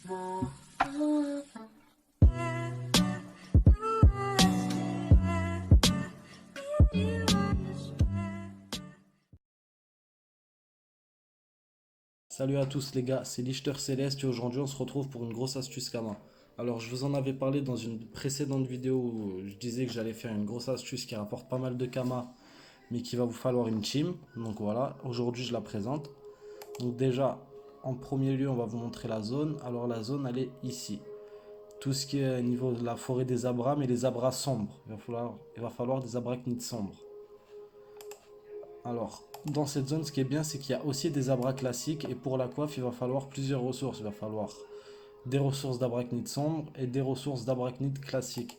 Salut à tous les gars, c'est Lichter Céleste et aujourd'hui on se retrouve pour une grosse astuce Kama. Alors je vous en avais parlé dans une précédente vidéo où je disais que j'allais faire une grosse astuce qui rapporte pas mal de Kama mais qu'il va vous falloir une team. Donc voilà, aujourd'hui je la présente. Donc déjà, en premier lieu on va vous montrer la zone. Alors la zone elle est ici. Tout ce qui est au niveau de la forêt des abras mais les abras sombres. Il va falloir des abrachnides sombres. Alors, dans cette zone, ce qui est bien, c'est qu'il y a aussi des abras classiques. Et pour la coiffe, il va falloir plusieurs ressources. Il va falloir des ressources d'abrachnides sombres et des ressources d'abrachnides classiques.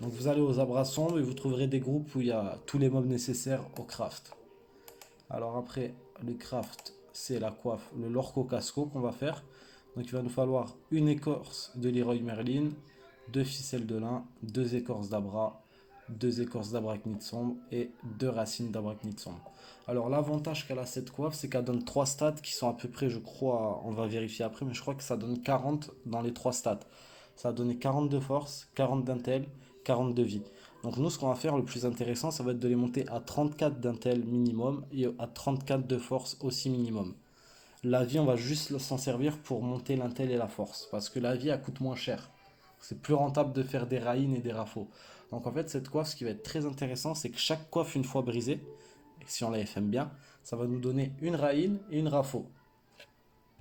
Donc vous allez aux abras sombres et vous trouverez des groupes où il y a tous les mobs nécessaires au craft. Alors après, le craft, c'est la coiffe, le lorco casco qu'on va faire. Donc il va nous falloir une écorce de Leroy Merlin, deux ficelles de lin, deux écorces d'abra, deux écorces d'abrachnide sombre et deux racines d'abrachnide sombre. Alors l'avantage qu'elle a cette coiffe, c'est qu'elle donne trois stats qui sont à peu près, je crois, on va vérifier après, mais je crois que ça donne 40 dans les trois stats. Ça a donné 40 de force, 40 d'intel, 40 de vie. Donc nous, ce qu'on va faire, le plus intéressant, ça va être de les monter à 34 d'intel minimum et à 34 de force aussi minimum. La vie, on va juste s'en servir pour monter l'intel et la force. Parce que la vie, elle coûte moins cher. C'est plus rentable de faire des raïnes et des rafos. Donc en fait, cette coiffe, ce qui va être très intéressant, c'est que chaque coiffe, une fois brisée, et si on la FM bien, ça va nous donner une raïne et une rafo.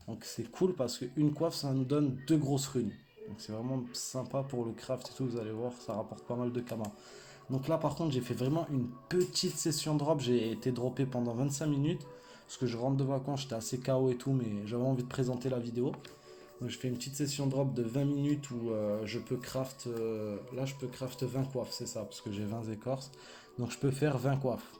Donc c'est cool parce qu'une coiffe, ça nous donne deux grosses runes. Donc c'est vraiment sympa pour le craft et tout, vous allez voir, ça rapporte pas mal de kama. Donc là par contre j'ai fait vraiment une petite session drop, j'ai été droppé pendant 25 minutes. Parce que je rentre de vacances, j'étais assez KO et tout, mais j'avais envie de présenter la vidéo. Donc je fais une petite session drop de 20 minutes où je peux craft, là je peux craft 20 coiffes, c'est ça, parce que j'ai 20 écorces. Donc je peux faire 20 coiffes.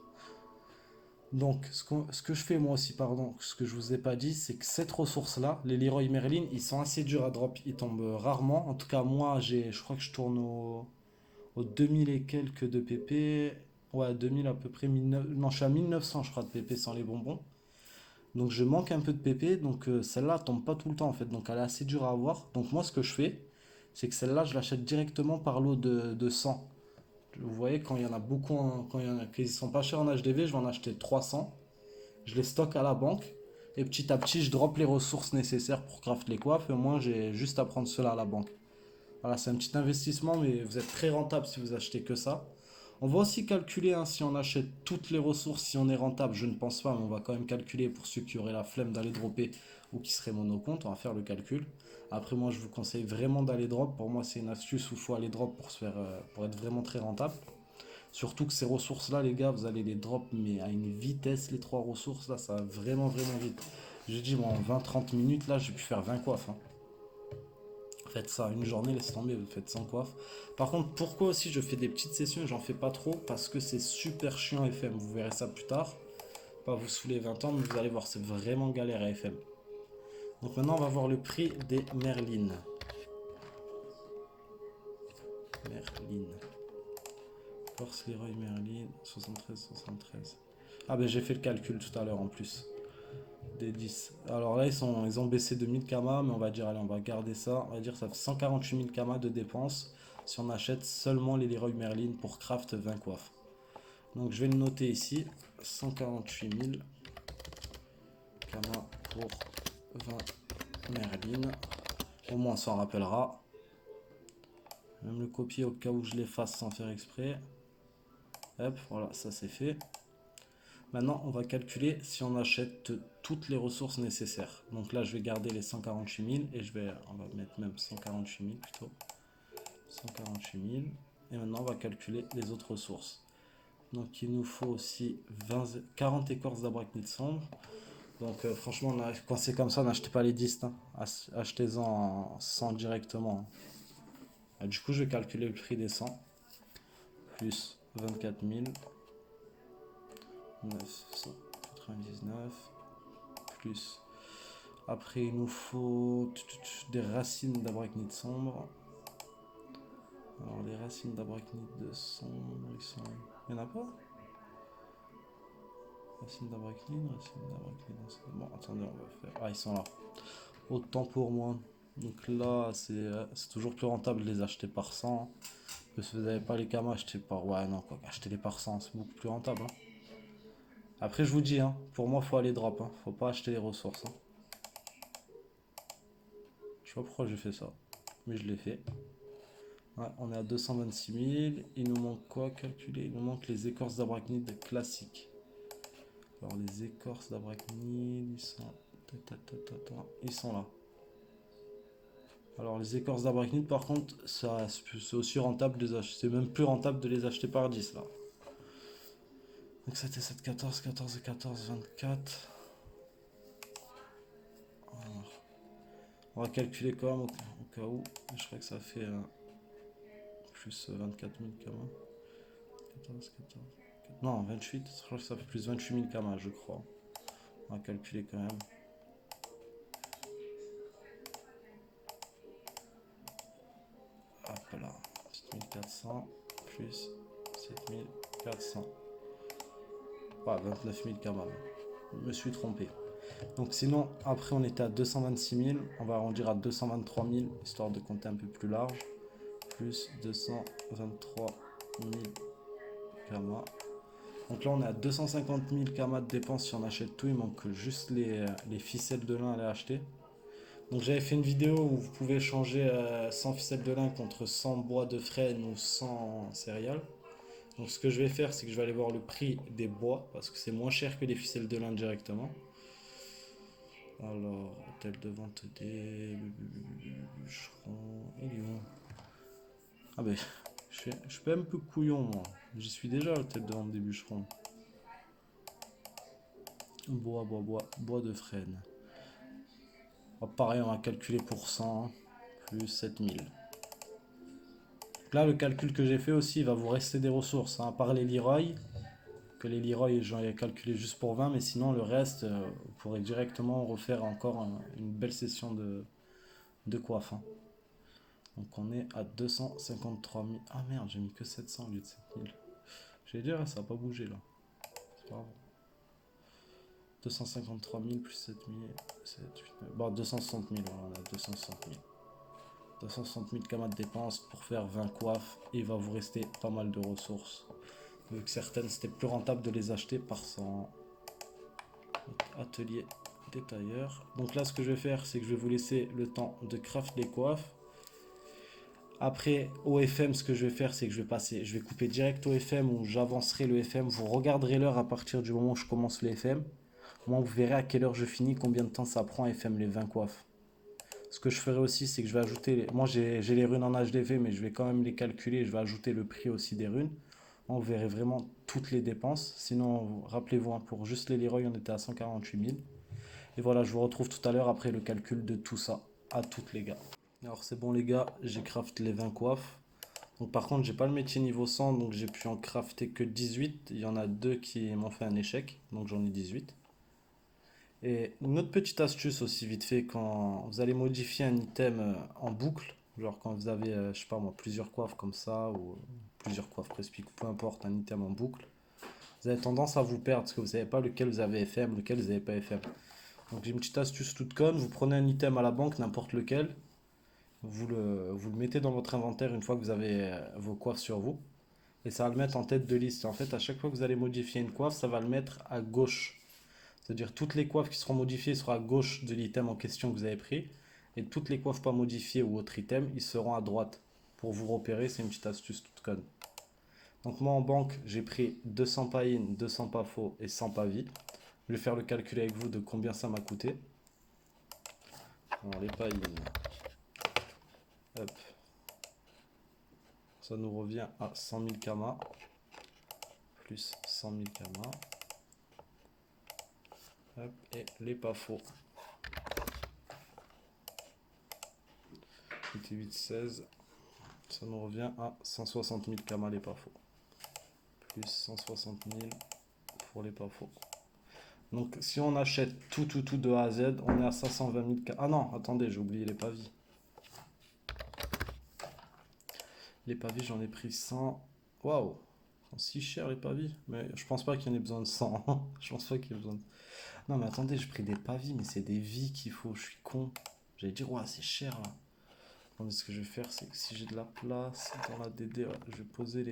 Donc, ce que je fais moi aussi, pardon, ce que je vous ai pas dit, c'est que cette ressource-là, les Leroy Merlin, ils sont assez durs à drop. Ils tombent rarement. En tout cas, moi, je crois que je tourne au 2000 et quelques de PP. Ouais, 2000 à peu près. Non, je suis à 1900, je crois, de PP sans les bonbons. Donc, je manque un peu de PP. Donc, celle-là tombe pas tout le temps, en fait. Donc, elle est assez dure à avoir. Donc, moi, ce que je fais, c'est que celle-là, je l'achète directement par lot de 100. Vous voyez, quand il y en a beaucoup, quand il y en a, qu'ils sont pas chers en HDV, je vais en acheter 300. Je les stocke à la banque. Et petit à petit, je drop les ressources nécessaires pour craft les coiffes. Et au moins, j'ai juste à prendre cela à la banque. Voilà, c'est un petit investissement, mais vous êtes très rentable si vous achetez que ça. On va aussi calculer hein, si on achète toutes les ressources, si on est rentable. Je ne pense pas, mais on va quand même calculer pour ceux qui auraient la flemme d'aller dropper ou qui seraient monocompte. On va faire le calcul. Après, moi, je vous conseille vraiment d'aller drop. Pour moi, c'est une astuce où il faut aller drop pour, pour être vraiment très rentable. Surtout que ces ressources-là, les gars, vous allez les drop, mais à une vitesse, les trois ressources, là, ça va vraiment, vraiment vite. Je dis, moi, en 20-30 minutes, là, j'ai pu faire 20 coiffes. Hein. Faites ça une journée, laissez tomber, vous faites 100 coiffes. Par contre, pourquoi aussi je fais des petites sessions et j'en fais pas trop? Parce que c'est super chiant FM. Vous verrez ça plus tard. Pas vous saouler 20 ans, mais vous allez voir, c'est vraiment galère à FM. Donc maintenant, on va voir le prix des Merlines. Merlin. Force Leroy Merlin, 73. Ah ben j'ai fait le calcul tout à l'heure en plus. Des 10. Alors là, ils ont baissé de 1000 kamas, mais on va dire, allez, on va garder ça. On va dire que ça fait 148 000 kamas de dépenses si on achète seulement les Leroy Merlin pour craft 20 coiffes. Donc je vais le noter ici. 148 000 kamas pour 20 Merlin. Au moins, on s'en rappellera. Même le copier au cas où je l'efface sans faire exprès. Hop, voilà, ça c'est fait. Maintenant, on va calculer si on achète toutes les ressources nécessaires. Donc là, je vais garder les 148 000 et on va mettre même 148 000 plutôt. 148 000. Et maintenant, on va calculer les autres ressources. Donc, il nous faut aussi 40 écorces d'abrachnide sombre. Donc, franchement, quand c'est comme ça, n'achetez pas les 10. Hein. Achetez-en 100 directement. Et du coup, je vais calculer le prix des 100. Plus 24 000. 999 plus. Après, il nous faut des racines d'abrachnide sombre. Alors, les racines d'abrachnide de sombre, ils sont. Il n'y en a pas? Racines d'abrachnide. Bon, attendez, on va faire. Ah, ils sont là. Autant pour moi. Donc là, c'est toujours plus rentable de les acheter par 100. Parce que si vous n'avez pas les camas, achetez par... Ouais, non, quoi, achetez-les par 100, c'est beaucoup plus rentable, hein. Après, je vous dis, hein, pour moi, faut aller drop, hein. Faut pas acheter les ressources, hein. Je sais pas pourquoi j'ai fait ça, mais je l'ai fait. Ouais, on est à 226 000. Il nous manque quoi calculer? Il nous manque les écorces d'abrachnide classiques. Alors, les écorces d'abrachnide, ils sont... Ils sont là. Alors, les écorces d'abrachnide, par contre, ça, c'est aussi rentable de les acheter. C'est même plus rentable de les acheter par 10, là. Donc, c'était 7, 14, 14 et 14, 24. Alors, on va calculer quand même au cas où. Je crois que ça fait plus 24 000 quand même. 14, 14. Non, 28. Je crois que ça fait plus 28 000 kamas, je crois. On va calculer quand même. Hop là. 7400 plus 7400. Ouais, 29 000 kamas. Je me suis trompé. Donc sinon, après on était à 226 000. On va arrondir à 223 000, histoire de compter un peu plus large. Plus 223 000 kamas. Donc là on est à 250 000 kamas de dépenses si on achète tout. Il manque juste les ficelles de lin à les acheter. Donc j'avais fait une vidéo où vous pouvez changer 100 ficelles de lin contre 100 bois de frêne ou 100 céréales. Donc ce que je vais faire, c'est que je vais aller voir le prix des bois parce que c'est moins cher que les ficelles de lin directement. Alors, hôtel de vente des bûcherons. Il est où? Ah ben, je suis un peu couillon moi. J'y suis déjà, l'hôtel de vente des bûcherons. Bois de frêne. Oh, pareil, on va calculer pour 100 plus 7000. Là, le calcul que j'ai fait aussi, il va vous rester des ressources, hein, à part les Leroy. Que les Leroy, j'en ai calculé juste pour 20, mais sinon, le reste, vous pourrez directement refaire encore une belle session de coiffe, hein. Donc, on est à 253 000. Ah merde, j'ai mis que 700 au lieu de 7000. J'allais dire, ça n'a pas bougé là. C'est pas grave. 253 000 plus 7000. 7, 8, 9. Bon, 260 000, voilà, on a 260 000. 260 000 kamas de dépenses pour faire 20 coiffes. Et il va vous rester pas mal de ressources. Vu que certaines, c'était plus rentable de les acheter par son atelier détailleur. Donc là, ce que je vais faire, c'est que je vais vous laisser le temps de craft les coiffes. Après, au FM, ce que je vais faire, c'est que je vais couper direct au FM où j'avancerai le FM. Vous regarderez l'heure à partir du moment où je commence le FM. Moi, vous verrez à quelle heure je finis, combien de temps ça prend FM les 20 coiffes. Ce que je ferai aussi, c'est que je vais ajouter... Moi, j'ai les runes en HDV, mais je vais quand même les calculer. Je vais ajouter le prix aussi des runes. On verrait vraiment toutes les dépenses. Sinon, rappelez-vous, hein, pour juste les Leroy, on était à 148 000. Et voilà, je vous retrouve tout à l'heure après le calcul de tout ça. À toutes les gars. Alors c'est bon les gars, j'ai crafté les 20 coiffes. Donc par contre, j'ai pas le métier niveau 100, donc j'ai pu en crafter que 18. Il y en a deux qui m'ont fait un échec, donc j'en ai 18. Et une autre petite astuce aussi vite fait, quand vous allez modifier un item en boucle, genre quand vous avez, je sais pas moi, plusieurs coiffes comme ça, ou plusieurs coiffes presque, peu importe, un item en boucle, vous avez tendance à vous perdre parce que vous savez pas lequel vous avez FM, lequel vous n'avez pas FM. Donc j'ai une petite astuce toute conne, vous prenez un item à la banque, n'importe lequel, vous le mettez dans votre inventaire une fois que vous avez vos coiffes sur vous, et ça va le mettre en tête de liste. Et en fait, à chaque fois que vous allez modifier une coiffe, ça va le mettre à gauche. C'est-à-dire toutes les coiffes qui seront modifiées seront à gauche de l'item en question que vous avez pris. Et toutes les coiffes pas modifiées ou autres items, ils seront à droite. Pour vous repérer, c'est une petite astuce toute conne. Donc moi en banque, j'ai pris 200 païs, 200 pas faux et 100 pas vie. Je vais faire le calcul avec vous de combien ça m'a coûté. Alors les païs, hop, ça nous revient à 100 000 kamas. Plus 100 000 kamas. Hop, et les pas faux. 8, 16. Ça nous revient à 160 000 kamas les pas faux. Plus 160 000 pour les pas faux. Donc si on achète tout de A à Z, on est à 520 000 kamas. Ah non, attendez, j'ai oublié les pavis. Les pavis, j'en ai pris 100. Waouh, ils sont si chers les pavis. Mais je pense pas qu'il y en ait besoin de 100. Je pense pas qu'il y ait besoin de... Non mais attendez, j'ai pris des pavis, mais c'est des vies qu'il faut. Je suis con. J'allais dire, ouais, c'est cher là. Attendez, ce que je vais faire, c'est que si j'ai de la place dans la DD, ouais, je vais poser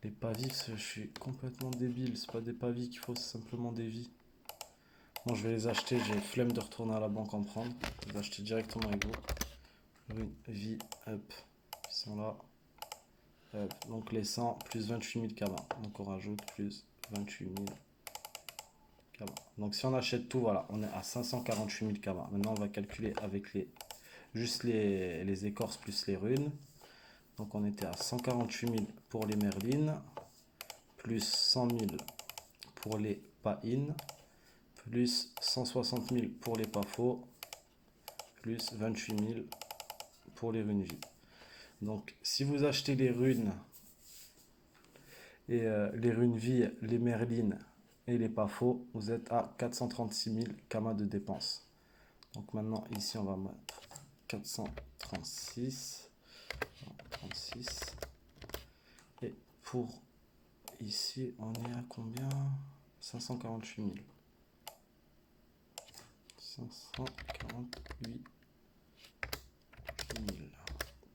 les pavis, parce que je suis complètement débile. C'est pas des pavis qu'il faut, c'est simplement des vies. Bon, je vais les acheter, j'ai flemme de retourner à la banque en prendre. Je vais les acheter directement avec vous. Rune, vie, hop. Ils sont là. Hop. Donc les 100 plus 28 000 kamas. Donc on rajoute plus 28 000 kamas. Donc si on achète tout, voilà, on est à 548 000 kamas. Maintenant on va calculer avec juste les écorces plus les runes. Donc on était à 148 000 pour les merlines, plus 100 000 pour les païnes, plus 160 000 pour les pafos, plus 28 000 pour les runes vie. Donc si vous achetez les runes et les runes vie, les merlines et les pafos, vous êtes à 436 000 kamas de dépenses. Donc maintenant ici on va mettre 436. 36. Et pour ici, on est à combien? 548 000. 548 000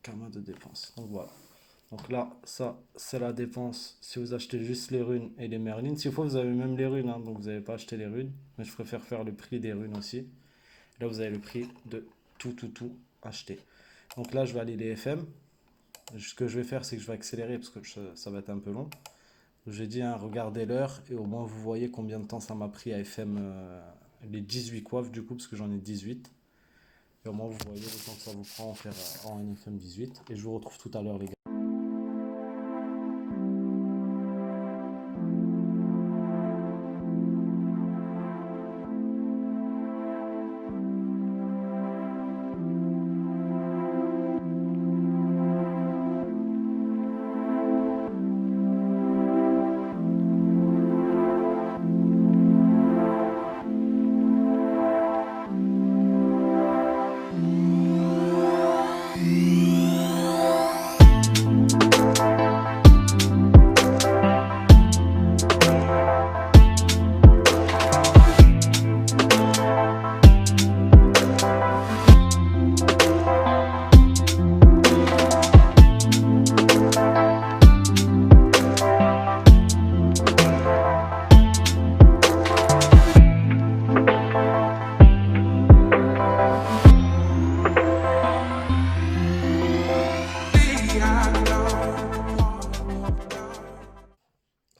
kamas de dépenses. Donc voilà. Donc là, ça, c'est la dépense si vous achetez juste les runes et les merlines. S'il faut, vous avez même les runes, hein, donc vous n'avez pas acheté les runes. Mais je préfère faire le prix des runes aussi. Là, vous avez le prix de tout acheté. Donc là, je vais aller les FM. Ce que je vais faire, c'est que je vais accélérer parce que ça va être un peu long. J'ai dit, hein, regardez l'heure et au moins vous voyez combien de temps ça m'a pris à FM les 18 coiffes du coup, parce que j'en ai 18. Et au moins vous voyez le temps que ça vous prend en faire en NFM 18. Et je vous retrouve tout à l'heure, les gars.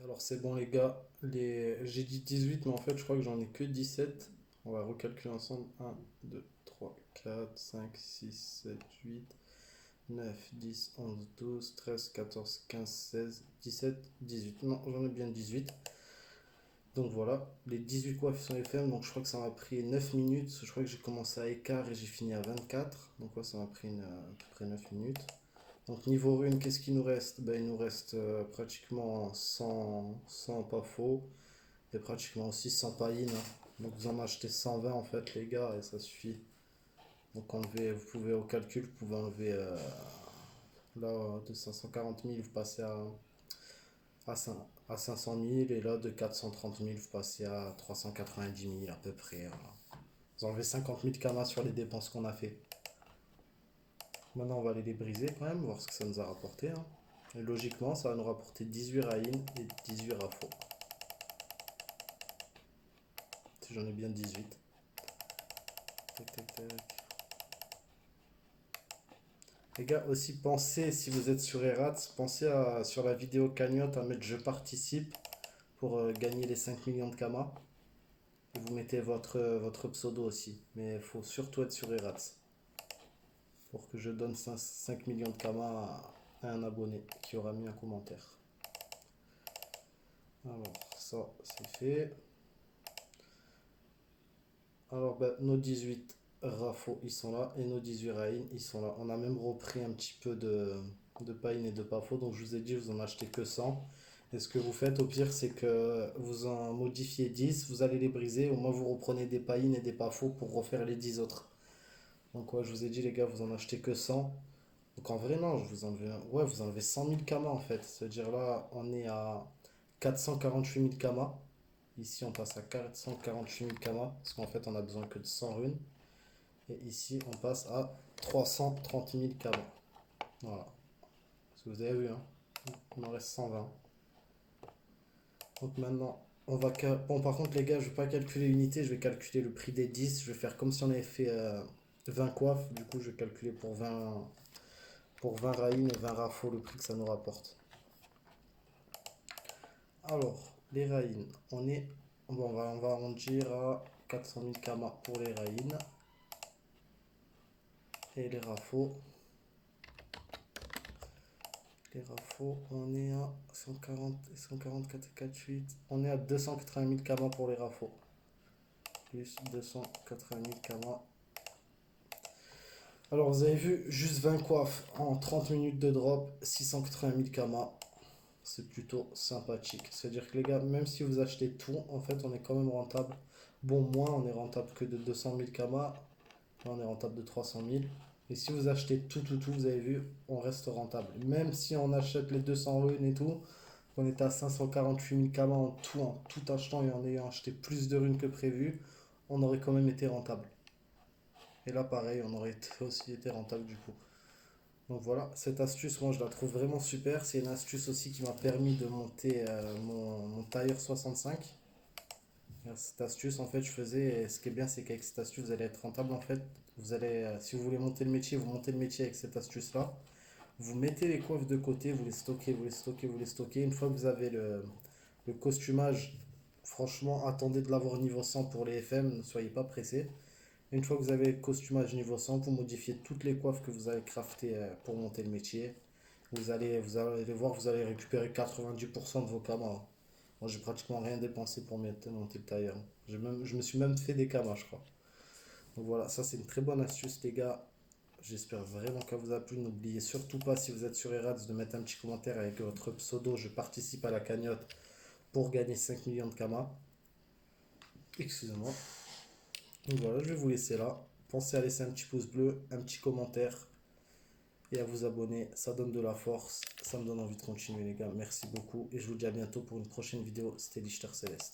Alors c'est bon les gars, j'ai dit 18 mais en fait je crois que j'en ai que 17. On va recalculer ensemble. 1, 2, 3, 4, 5, 6, 7, 8, 9, 10, 11, 12, 13, 14, 15, 16, 17, 18. Non, j'en ai bien 18. Donc voilà, les 18 coiffes sont FM, donc je crois que ça m'a pris 9 minutes. Je crois que j'ai commencé à écart et j'ai fini à 24. Donc ouais, ça m'a pris à peu près 9 minutes. Donc niveau rune, qu'est-ce qu'il nous reste? Ben, il nous reste pratiquement 100 pas faux et pratiquement aussi 100 païnes. Donc vous en achetez 120 en fait les gars et ça suffit. Donc enlever, vous pouvez au calcul, vous pouvez enlever là de 540 000 vous passez à 500 000 et là de 430 000 vous passez à 390 000 à peu près. Voilà. Vous enlevez 50 000 kamas sur les dépenses qu'on a fait. Maintenant, on va aller les briser quand même, voir ce que ça nous a rapporté. Hein. Et logiquement, ça va nous rapporter 18 Raïn et 18 Rafo. Si j'en ai bien 18. Tac, tac, tac. Les gars, aussi pensez, si vous êtes sur Erats, pensez sur la vidéo cagnotte à mettre je participe pour gagner les 5 millions de kamas. Et vous mettez votre pseudo aussi. Mais il faut surtout être sur Erats. Pour que je donne 5 millions de kamas à un abonné qui aura mis un commentaire. Alors, ça, c'est fait. Alors, ben, nos 18 Rafo, ils sont là. Et nos 18 Raïn, ils sont là. On a même repris un petit peu de païne et de pafo. Donc, je vous ai dit, vous en achetez que 100. Et ce que vous faites au pire, c'est que vous en modifiez 10. Vous allez les briser. Au moins, vous reprenez des païnes et des pafos pour refaire les 10 autres. Donc, ouais, je vous ai dit, les gars, vous en achetez que 100. Donc, en vrai, non, je vous enlevez, ouais, vous enlevez 100 000 kamas en fait. C'est-à-dire là, on est à 448 000 kamas. Ici, on passe à 448 000 kamas. Parce qu'en fait, on a besoin que de 100 runes. Et ici, on passe à 330 000 km. Voilà. Ce que vous avez vu, hein. Il m'en reste 120. Donc maintenant, on va... Bon, par contre, les gars, je vais pas calculer l'unité, je vais calculer le prix des 10. Je vais faire comme si on avait fait 20 coiffes. Du coup, je vais calculer pour 20 raïnes et 20 rafos le prix que ça nous rapporte. Alors, les raïnes, on est... Bon, on va arrondir à 400 000 kama pour les raïnes. Et les rafos... Les rafos, on est à 140, 144, 48. On est à 280 000 kama pour les rafos. Plus 280 000 kama. Alors, vous avez vu, juste 20 coiffes en 30 minutes de drop, 680 000 kama. C'est plutôt sympathique. C'est-à-dire que les gars, même si vous achetez tout, en fait, on est quand même rentable. Bon, moins, on est rentable que de 200 000 kama. Là, on est rentable de 300 000. Et si vous achetez tout, vous avez vu, on reste rentable. Même si on achète les 200 runes et tout, on est à 548 000 kama en tout achetant et en ayant acheté plus de runes que prévu, on aurait quand même été rentable. Et là, pareil, on aurait aussi été rentable du coup. Donc voilà, cette astuce, moi je la trouve vraiment super. C'est une astuce aussi qui m'a permis de monter mon tailleur 65. Cette astuce, en fait, je faisais. Et ce qui est bien, c'est qu'avec cette astuce, vous allez être rentable. En fait, vous allez, si vous voulez monter le métier, vous montez le métier avec cette astuce-là. Vous mettez les coiffes de côté, vous les stockez, vous les stockez, vous les stockez. Une fois que vous avez le costumage, franchement, attendez de l'avoir niveau 100 pour les FM, ne soyez pas pressés. Une fois que vous avez le costumage niveau 100, vous modifiez toutes les coiffes que vous allez crafter pour monter le métier. Vous allez voir, vous allez récupérer 90% de vos kamas. Moi, j'ai pratiquement rien dépensé pour monter le tailleur. Je me suis même fait des kamas, je crois. Donc voilà, ça c'est une très bonne astuce, les gars. J'espère vraiment qu'elle vous a plu. N'oubliez surtout pas, si vous êtes sur Erads, de mettre un petit commentaire avec votre pseudo. Je participe à la cagnotte pour gagner 5 millions de kamas. Excusez-moi. Donc voilà, je vais vous laisser là. Pensez à laisser un petit pouce bleu, un petit commentaire et à vous abonner. Ça donne de la force, ça me donne envie de continuer les gars. Merci beaucoup et je vous dis à bientôt pour une prochaine vidéo. C'était Lichter Céleste.